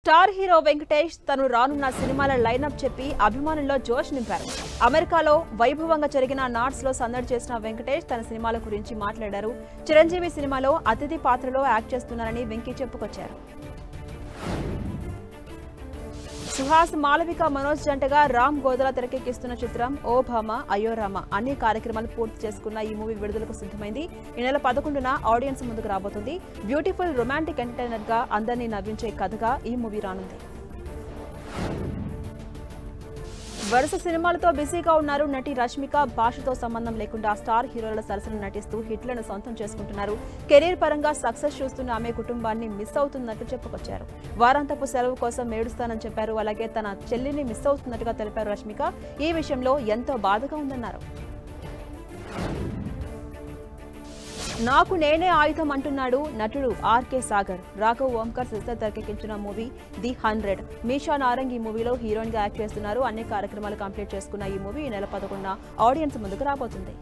Star hero Venkatesh తను రానున్న సినిమాల లైనప్ చెప్పి అభిమానుల్లో జోష్ నింపారు. అమెరికాలో వైభవంగా జరిగిన నాట్స్ లో సందడి చేసిన వెంకటేష్ తన సినిమాల గురించి మాట్లాడారు. చిరంజీవి సినిమాలో అతిథి పాత్రలో యాక్ట్ చేస్తున్నారని వెంకీ చెప్పుకొచ్చారు. సుహాస్, మాళవిక, మనోజ్ జంటగా రామ్ గోదల తెరకెక్కిస్తున్న చిత్రం ఓ భామ అయ్యో రామ అన్ని కార్యక్రమాలు పూర్తి చేసుకున్న ఈ మూవీ విడుదలకు సిద్ధమైంది. ఈ నెల 11న ఆడియన్స్ ముందుకు రాబోతుంది. బ్యూటిఫుల్ రొమాంటిక్ ఎంటర్టైనర్ గా అందరినీ నవ్వించే కథగా ఈ మూవీ రానుంది. వరుస సినిమాలతో బిజీగా ఉన్నారు నటి రష్మిక. భాషతో సంబంధం లేకుండా స్టార్ హీరోల సరసన నటిస్తూ హిట్లను సొంతం చేసుకుంటున్నారు. కెరీర్ పరంగా సక్సెస్ చూస్తున్న ఆమె కుటుంబాన్ని మిస్ అవుతున్నట్టు చెప్పుకొచ్చారు. వారాంతపు సెలవు కోసం ఏడుస్తానని చెప్పారు. అలాగే తన చెల్లిని మిస్ అవుతున్నట్టుగా తెలిపారు రష్మిక. ఈ విషయంలో ఎంతో బాధగా ఉందన్నారు. నాకు నేనే ఆయుధం అంటున్నాడు నటుడు ఆర్కే సాగర్. రాఘవ్ ఓంకర్ సిస్టర్ తెరకెక్కించిన మూవీ ది 100. మీషా నారంగ్ ఈ మూవీలో హీరోయిన్ గా యాక్ట్ చేస్తున్నారు. అన్ని కార్యక్రమాలు కంప్లీట్ చేసుకున్న ఈ మూవీ ఈ నెల 11న ఆడియన్స్ ముందుకు రాబోతుంది.